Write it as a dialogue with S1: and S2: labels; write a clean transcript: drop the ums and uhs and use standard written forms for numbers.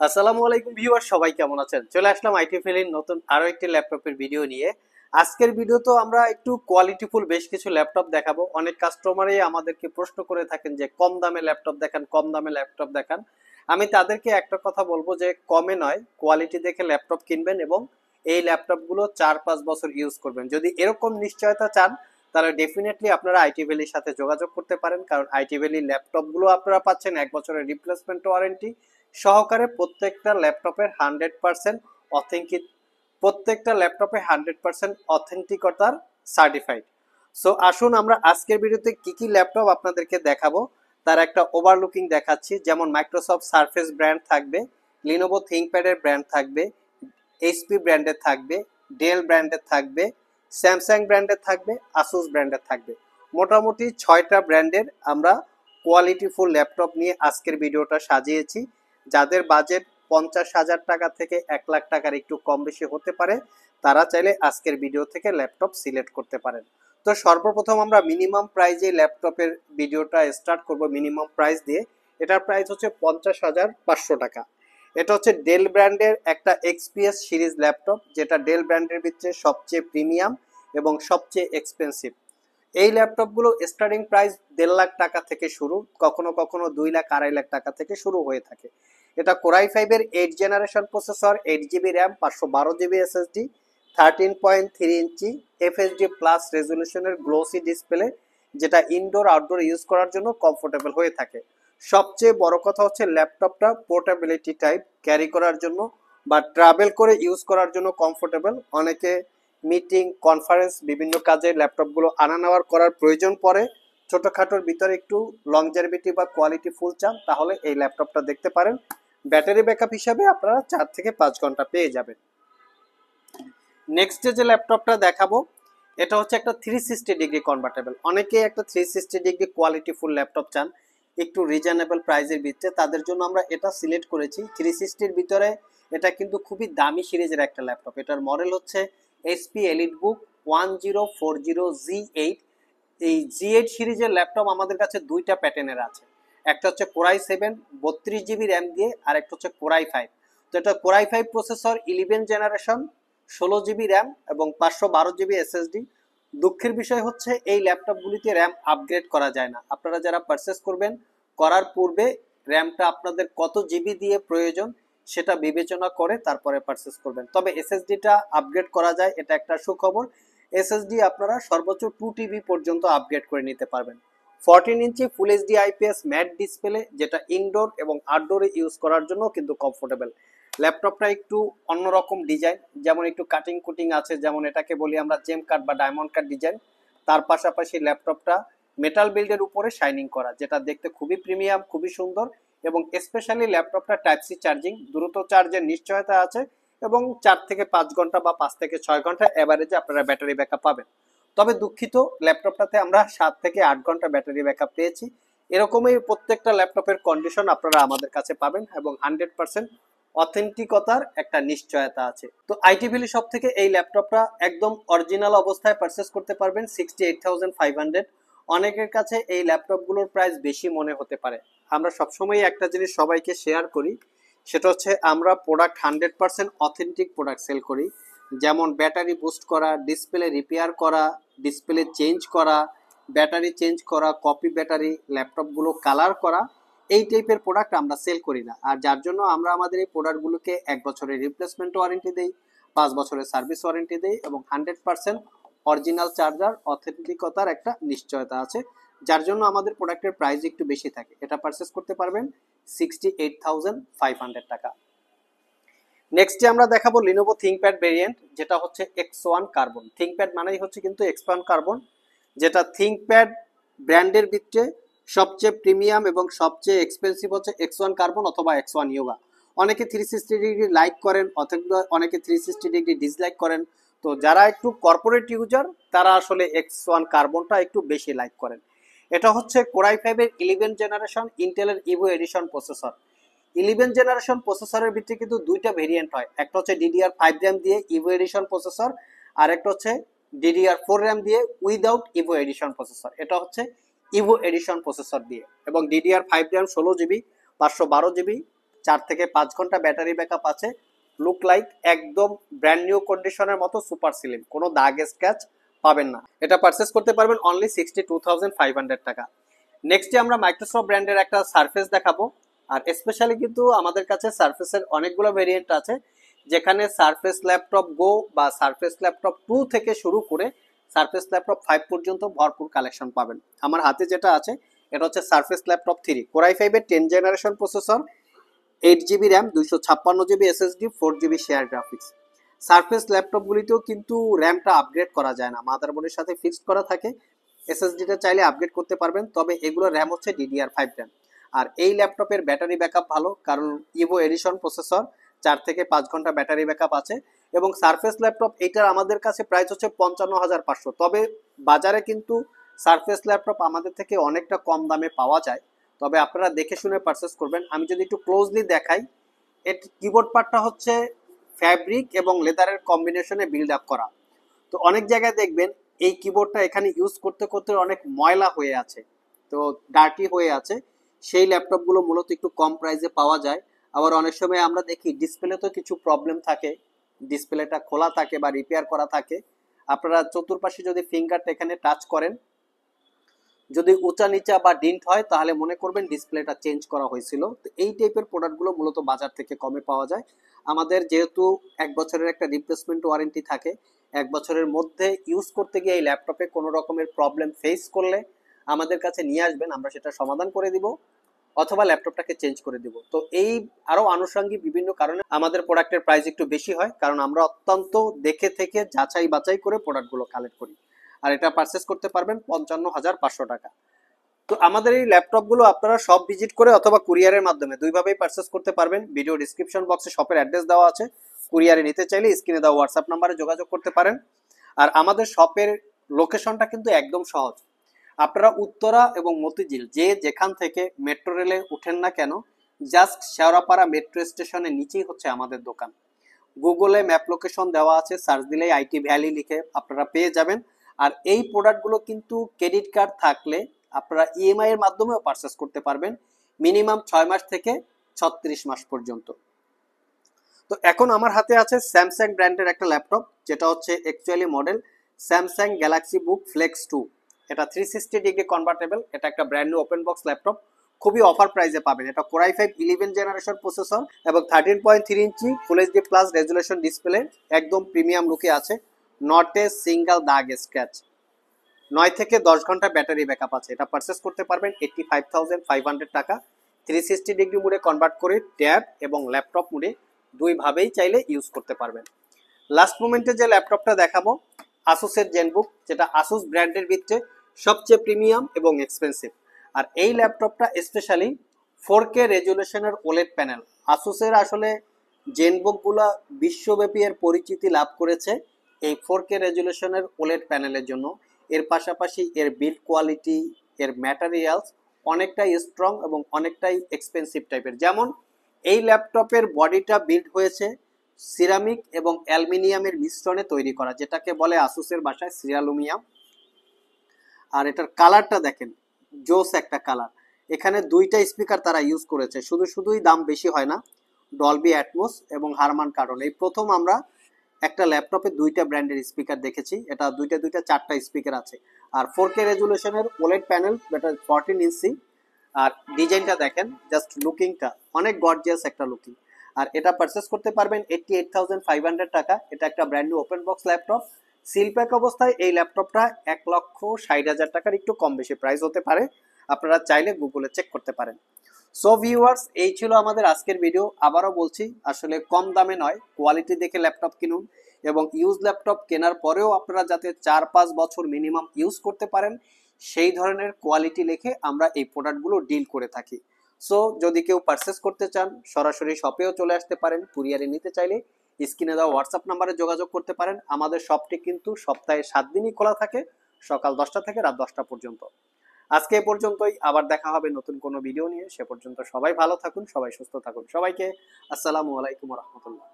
S1: আসসালামু আলাইকুম ভিউয়ার, সবাই কেমন আছেন? চলে আসলাম আইটি ফেলির নতুন আরো একটি ল্যাপটপের ভিডিও নিয়ে। আজকের ভিডিও তো আমরা একটু কোয়ালিটিফুল বেশ কিছু ল্যাপটপ দেখাবো। অনেক কাস্টমারই আমাদেরকে প্রশ্ন করে থাকেন যে কম দামে ল্যাপটপ দেখান, কম দামে ল্যাপটপ দেখান। আমি তাদেরকে একটা কথা বলবো যে কমে নয়, কোয়ালিটি দেখে ল্যাপটপ কিনবেন এবং এই ল্যাপটপগুলো 4-5 বছর ইউজ করবেন। যদি এরকম নিশ্চয়তা চান তাহলে ডেফিনেটলি আপনারা আইটি ভ্যালির সাথে যোগাযোগ করতে পারেন, কারণ আইটি ভ্যালির ল্যাপটপগুলো আপনারা পাচ্ছেন 1 বছরের রিপ্লেসমেন্ট ওয়ারেন্টি সহকারে। অথেন্টিক প্রত্যেকটা ল্যাপটপে 100% অথেন্টিকতার সার্টিফাইড। সো আসুন আমরা আজকের ভিডিওতে কি কি ল্যাপটপ আপনাদেরকে দেখাবো তার একটা ওভারলুকিং দেখাচ্ছি। যেমন মাইক্রোসফট সারফেস ব্র্যান্ড থাকবে, লিনোভো থিংকপ্যাডের ব্র্যান্ড থাকবে, এইচপি ব্র্যান্ডের থাকবে, ডেল ব্র্যান্ডের থাকবে, স্যামসাং ব্র্যান্ডের থাকবে, আসুস ব্র্যান্ডের থাকবে। মোটামুটি 6টা ব্র্যান্ডের আমরা কোয়ালিটিফুল ল্যাপটপ নিয়ে আজকের ভিডিওটা সাজিয়েছি। যাদের বাজেট 50,000 টাকা থেকে 1 লাখ টাকার একটু কম বেশি হতে পারে তারা চাইলে আজকের ভিডিও থেকে ল্যাপটপ সিলেক্ট করতে পারেন। তো সর্বপ্রথম আমরা মিনিমাম প্রাইজে ল্যাপটপের ভিডিওটা স্টার্ট করব। মিনিমাম প্রাইস দিয়ে এটার প্রাইস হচ্ছে 50,500 টাকা। এটা হচ্ছে ডেল ব্র্যান্ডের একটা এক্সপিএস সিরিজ ল্যাপটপ, যেটা ডেল ব্র্যান্ডের ভিতরে সবচেয়ে প্রিমিয়াম এবং সবচেয়ে এক্সপেন্সিভ। এই ল্যাপটপগুলো স্টার্টিং প্রাইস 1.5 লাখ টাকা থেকে শুরু, কখনো কখনো 2 লাখ 2.5 লাখ টাকা থেকে শুরু হয়ে থাকে। এটা কোরাই 5-এর 8 generation processor, 8 GB RAM, 512 GB SSD, 13.3 inch FHD plus রেজলিউশনের গ্লোসি ডিসপ্লে, যেটা ইনডোর আউটডোর ইউজ করার জন্য কমফোর্টেবল হয়ে থাকে। সবচেয়ে বড় কথা হচ্ছে ল্যাপটপটা পোর্টেবিলিটি টাইপ, ক্যারি করার জন্য বা ট্রাভেল করে ইউজ করার জন্য কমফোর্টেবল। অনেকে মিটিং, কনফারেন্স, বিভিন্ন কাজে ল্যাপটপগুলো আনা নেওয়ার করার প্রয়োজন পড়ে, ছোটখাটোর ভিতরে একটু লংজারভিটি বা কোয়ালিটি ফুল চান তাহলে এই ল্যাপটপটা দেখতে পারেন। ব্যাটারি ব্যাকআপ হিসাবে আপনারা 4 থেকে 5 ঘন্টা পেয়ে যাবেন। নেক্সট যে ল্যাপটপটা দেখাবো এটা হচ্ছে একটা 360 ডিগ্রি কনভার্টেবল। অনেকে একটা 360 ডিগ্রি কোয়ালিটি ফুল ল্যাপটপ চান একটু রিজনেবল প্রাইসের ভিতরে, তাদের জন্য আমরা এটা সিলেক্ট করেছি। 360-র ভিতরে এটা কিন্তু খুবই দামি সিরিজের একটা ল্যাপটপ। এটার মডেল হচ্ছে এইচপি এলিটবুক 1040 G8। এই G8 সিরিজের ল্যাপটপ আমাদের কাছে দুইটা প্যাটার্নের আছে। একটা হচ্ছে কোরাই 7 32 জিবি র্যাম দিয়ে, আর একটা হচ্ছে কোরাই 5। তো এটা core i 5 processor, 11 generation, 16 GB RAM এবং 512 জিবি এসএসডি। দুঃখের বিষয় হচ্ছে এই ল্যাপটপগুলিতে র্যাম আপগ্রেড করা যায় না। আপনারা যারা পারচেস করবেন করার পূর্বে র্যামটা আপনাদের কত জিবি দিয়ে প্রয়োজন সেটা বিবেচনা করে তারপরে পারচেস করবেন। তবে এসএসডিটা আপগ্রেড করা যায়, এটা একটা সুখবর। এসএসডি আপনারা সর্বোচ্চ 2 TB পর্যন্ত আপগ্রেড করে নিতে পারবেন। 14 inch full HD IPS matte display, যেটা ইনডোর এবং আউটডোরে ইউজ করার জন্য কিন্তু কমফোর্টেবল। ল্যাপটপটা একটু অন্যরকম ডিজাইন, যেমন একটু কাটিং কুটিং আছে, যেমন এটাকে বলি আমরা জেম কাট বা ডায়মন্ড কাট ডিজাইন। তার পাশাপাশি ল্যাপটপটা মেটাল বিল্ডের উপরে শাইনিং করা, যেটা দেখতে খুবই প্রিমিয়াম, খুবই সুন্দর। এবং স্পেশালি ল্যাপটপটা টাইপ সি চার্জিং, দ্রুত চার্জের নিশ্চয়তা আছে এবং 4 থেকে 5 ঘন্টা বা 5 থেকে 6 ঘন্টা এভারেজে আপনারা ব্যাটারি ব্যাকআপ পাবেন। তবে দুঃখিত, ল্যাপটপটাতে আমরা 7 থেকে 8 ঘন্টা ব্যাটারি ব্যাকআপ পেয়েছি। এরকমই প্রত্যেকটা ল্যাপটপের কন্ডিশন আপনারা আমাদের কাছে পাবেন এবং 100% অথেন্টিকতার একটা নিশ্চয়তা আছে। তো আইটি ভ্যালি শপ থেকে এই ল্যাপটপটা একদম অরিজিনাল অবস্থায় পারচেস করতে পারবেন 68,500। অনেকের কাছে এই ল্যাপটপগুলোর প্রাইস বেশি মনে হতে পারে। আমরা সবসময় একটা জিনিস সবাইকে শেয়ার করি, সেটা হচ্ছে আমরা প্রোডাক্ট 100% অথেন্টিক প্রোডাক্ট সেল করি। যেমন ব্যাটারি বুস্ট করা, ডিসপ্লে রিপেয়ার করা, ডিসপ্লে চেঞ্জ করা, ব্যাটারি চেঞ্জ করা, কপি ব্যাটারি, ল্যাপটপগুলো কালার করা, এই টাইপের প্রোডাক্ট আমরা সেল করি না। আর যার জন্য আমরা আমাদের এই প্রোডাক্টগুলোকে 1 বছরের রিপ্লেসমেন্ট ওয়ারেন্টি দেই, 5 বছরের সার্ভিস ওয়ারেন্টি দেই এবং 100% অরিজিনাল চার্জার অথেন্টিকতার একটা নিশ্চয়তা আছে, যার জন্য আমাদের প্রোডাক্টের প্রাইস একটু বেশি থাকে। এটা পারচেস করতে পারবেন 68,500 টাকা। নেক্সটে আমরা দেখাবো লিনোভো থিংকপ্যাড ভেরিয়েন্ট, যেটা হচ্ছে X1 কার্বন। থিংকপ্যাড মানেই হচ্ছে কিন্তু X1 কার্বন, যেটা থিংকপ্যাড ব্র্যান্ডের ভিতরে সবচেয়ে প্রিমিয়াম এবং সবচেয়ে এক্সপেন্সিভ হচ্ছে X1 কার্বন অথবা X1 ইয়োগা। অনেকে 360 ডিগ্রি লাইক করেন অথবা অনেকে 360 ডিগ্রি ডিসলাইক করেন। তো যারা একটু কর্পোরেট ইউজার তারা আসলে X1 কার্বনটা একটু বেশি লাইক করেন। এটা হচ্ছে কোরাই 5-এর 11 জেনারেশন ইন্টেলের ইভো এডিশন প্রসেসর। 11 জেনারেশন প্রসেসরের ভিতরে কিন্তু দুইটা ভেরিয়েন্ট হয়, একটা হচ্ছে DDR5 র্যাম দিয়ে ইভো এডিশন প্রসেসর, আর একটা হচ্ছে DDR4 র্যাম দিয়ে উইদাউট ইভো এডিশন প্রসেসর। এটা হচ্ছে ইভো এডিশন প্রসেসর দিয়ে, এবং DDR5 র্যাম 16 জিবি, 512 জিবি 4 থেকে 5 ঘন্টা ব্যাটারি ব্যাকআপ আছে। লুক লাইক একদম ব্র্যান্ড নিউ কন্ডিশনের মতো, সুপার স্লিম, কোনো দাগ স্ক্র্যাচ পাবেন না। এটা পারচেস করতে পারবেন অনলি 62,500 টাকা। নেক্সটে আমরা মাইক্রোসফট ব্র্যান্ডের একটা সারফেস দেখাবো। আর স্পেশালি কিন্তু আমাদের কাছে সারফেসের অনেকগুলো ভেরিয়েন্ট আছে, যেখানে সারফেস ল্যাপটপ গো বা সারফেস ল্যাপটপ 2 থেকে শুরু করে সারফেস ল্যাপটপ 5 পর্যন্ত ভরপুর কালেকশন পাবেন। আমার হাতে যেটা আছে এটা হচ্ছে সারফেস ল্যাপটপ 3, Core i5 এর 10 generation processor, 8 GB RAM, 256 GB SSD, 4 GB share graphics. Surface ল্যাপটপগুলিতেও কিন্তু র্যামটা আপগ্রেড করা যায় না, মাদারবোর্ডের সাথে ফিক্সড করা থাকে। এসএসডিটা চাইলে আপগ্রেড করতে পারবেন, তবে এগুলো র্যাম হচ্ছে DDR5 র্যাম। আর এই ল্যাপটপের ব্যাটারি ব্যাকআপ ভালো, কারণ ইভো এডিশন প্রসেসর, 4 থেকে 5 ঘন্টা ব্যাটারি ব্যাকআপ আছে। এবং সারফেস ল্যাপটপ এইটার আমাদের কাছে প্রাইস হচ্ছে 55,500, তবে বাজারে কিন্তু সারফেস ল্যাপটপ আমাদের থেকে অনেকটা কম দামে পাওয়া যায়, তবে আপনারা দেখে শুনে পারচেস করবেন। আমি যদি একটু ক্লোজলি দেখাই, এর কিবোর্ড পার্টটা হচ্ছে ফ্যাব্রিক এবং লেদারের কম্বিনেশনে বিল্ড আপ করা। তো অনেক জায়গায় দেখবেন এই কিবোর্ডটা এখানে ইউজ করতে করতে অনেক ময়লা হয়ে আছে, তো ডার্টি হয়ে আছে। সেই ল্যাপটপগুলো মূলত একটু কম প্রাইসে পাওয়া যায়। আবার অনেক সময় আমরা দেখি ডিসপ্লেতেও কিছু প্রবলেম থাকে, ডিসপ্লেটা খোলা থাকে বা রিপেয়ার করা থাকে। আপনারা চতুর্পাশে যদি ফিঙ্গারটা এখানে টাচ করেন, যদি উঁচা নিচা বা ডিন্ট হয় তাহলে মনে করবেন ডিসপ্লেটা চেঞ্জ করা হয়েছিল। তো এই টাইপের প্রোডাক্টগুলো মূলত বাজার থেকে কমে পাওয়া যায়। আমাদের যেহেতু 1 বছরের একটা রিপ্লেসমেন্ট ওয়ারেন্টি থাকে, 1 বছরের মধ্যে ইউজ করতে গিয়ে এই ল্যাপটপে কোনো রকমের প্রবলেম ফেস করলে আমাদের কাছে নিয়ে আসবেন, আমরা সেটা সমাধান করে দিব অথবা ল্যাপটপটাকে চেঞ্জ করে দিব। তো এই আরো আনুষঙ্গিক বিভিন্ন কারণে আমাদের প্রোডাক্টের প্রাইস একটু বেশি হয়, কারণ আমরা অত্যন্ত দেখে থেকে যাচাই বাছাই করে প্রোডাক্টগুলো কালেক্ট করি। আর এটা পারচেস করতে পারবেন 55,500 টাকা। তো আমাদের এই ল্যাপটপগুলো আপনারা সব ভিজিট করে অথবা কুরিয়ারের মাধ্যমে দুইভাবেই পারচেস করতে পারবেন। ভিডিও ডিসক্রিপশন বক্সে শপের অ্যাড্রেস দেওয়া আছে, কুরিয়ারে নিতে চাইলে স্ক্রিনে দেওয়া হোয়াটসঅ্যাপ নাম্বারে যোগাযোগ করতে পারেন। আর আমাদের শপের লোকেশনটা কিন্তু একদম সহজ। আপনারা উত্তরা এবং মতিঝিল যে যেখান থেকে মেট্রো রেলে উঠেন না কেন, জাস্ট শেওড়াপাড়া মেট্রো স্টেশনের নিচেই হচ্ছে আমাদের দোকান। গুগলে ম্যাপ লোকেশন দেওয়া আছে, সার্চ দিলেই আইটি ভ্যালি লিখে আপনারা পেয়ে যাবেন। আর এই প্রোডাক্টগুলো কিন্তু ক্রেডিট কার্ড থাকলে আপনারা ইএমআই এর মাধ্যমেও পারচেস করতে পারবেন, মিনিমাম 6 মাস থেকে 36 মাস পর্যন্ত। তো এখন আমার হাতে আছে স্যামসাং ব্র্যান্ডের একটা ল্যাপটপ, যেটা হচ্ছে actually model Samsung Galaxy Book Flex 2। এটা 360 ডিগ্রি কনভার্টেবল, এটা একটা brand new open box laptop, খুবই অফার প্রাইসে পাবেন। এটা Core i5 11 জেনারেশন প্রসেসর এবং 13.3 inch full HD plus resolution display, একদম প্রিমিয়াম লুকে আছে, নট এ সিঙ্গেল দাগ স্ক্র্যাচ। 9 থেকে 10 ঘন্টা ব্যাটারি ব্যাকআপ আছে। এটা পারচেস করতে পারবেন 85,500 টাকা। 360 ডিগ্রি মোডে কনভার্ট করে ট্যাব এবং ল্যাপটপ মোডে দুইভাবেই চাইলে ইউজ করতে পারবেন। লাস্ট মোমেন্টে যে ল্যাপটপটা দেখাবো, আসুসের জেনবুক, যেটা আসুস ব্র্যান্ডের ভিতরে সবচেয়ে প্রিমিয়াম এবং এক্সপেন্সিভ। আর এই ল্যাপটপটা স্পেশালি 4K রেজুলেশনের ওলেড প্যানেল। আসুসের আসলে জেনবুকগুলো বিশ্বব্যাপী এর পরিচিতি লাভ করেছে এই 4K রেজুলেশনের ওলেড প্যানেলের জন্য। এর পাশাপাশি এর বিল্ড কোয়ালিটি, এর ম্যাটেরিয়ালস অনেকটাই স্ট্রং এবং অনেকটাই এক্সপেন্সিভ টাইপের। যেমন এই ল্যাপটপের বডিটা বিল্ড হয়েছে সিরামিক এবং অ্যালুমিনিয়ামের মিশ্রণে তৈরি করা, যেটাকে বলে আসুসের ভাষায় সিরালুমিয়াম। আর এটার কালারটা দেখেন, জোস একটা কালার। এখানে 2টা স্পিকার তারা ইউজ করেছে, শুধুই দাম বেশি হয় না, ডলবি অ্যাটমস এবং হারমান কার্ডন। এই প্রথম আমরা একটা ল্যাপটপে 2টা ব্র্যান্ডের স্পিকার দেখেছি, এটা 4টা স্পিকার আছে। আর 4K রেজুলেশনের ওলেড প্যানেল, এটা 14 ইঞ্চি। আর ডিজাইনটা দেখেন, জাস্ট লুকিংটা অনেক গর্জিয়াস একটা লুকিং। আর এটা পারচেস করতে পারবেন 88,500 টাকা। এটা একটা brand new open box laptop, seal pack অবস্থায়। এই ল্যাপটপটা 1,60,000 টাকার একটু কম বেশি প্রাইস হতে পারে, আপনারা চাইলে গুগলে চেক করতে পারেন। সো ভিউয়ার্স, এই ছিল আমাদের আজকের ভিডিও। আবারও বলছি, আসলে কম দামে নয়, কোয়ালিটি দেখে ল্যাপটপ কিনুন এবং ইউজ ল্যাপটপ কেনার পরেও আপনারা যাতে 4-5 বছর মিনিমাম ইউজ করতে পারেন সেই ধরনের কোয়ালিটি লিখে আমরা এই প্রোডাক্টগুলো ডিল করে থাকি। সো যদি কেউ পারচেস করতে চান সরাসরি শপেও চলে আসতে পারেন, কুরিয়ারে নিতে চাইলে স্ক্রিনে দেওয়া হোয়াটসঅ্যাপ নাম্বারে যোগাযোগ করতে পারেন। আমাদের শপটি কিন্তু সপ্তাহে 7 দিনই খোলা থাকে, সকাল 10টা থেকে রাত 10টা পর্যন্ত। আজকে এ পর্যন্তই, আবার দেখা হবে নতুন কোনো ভিডিও নিয়ে। সে পর্যন্ত সবাই ভালো থাকুন, সবাই সুস্থ থাকুন। সবাইকে আসসালামু আলাইকুম ওয়া রাহমাতুল্লাহ।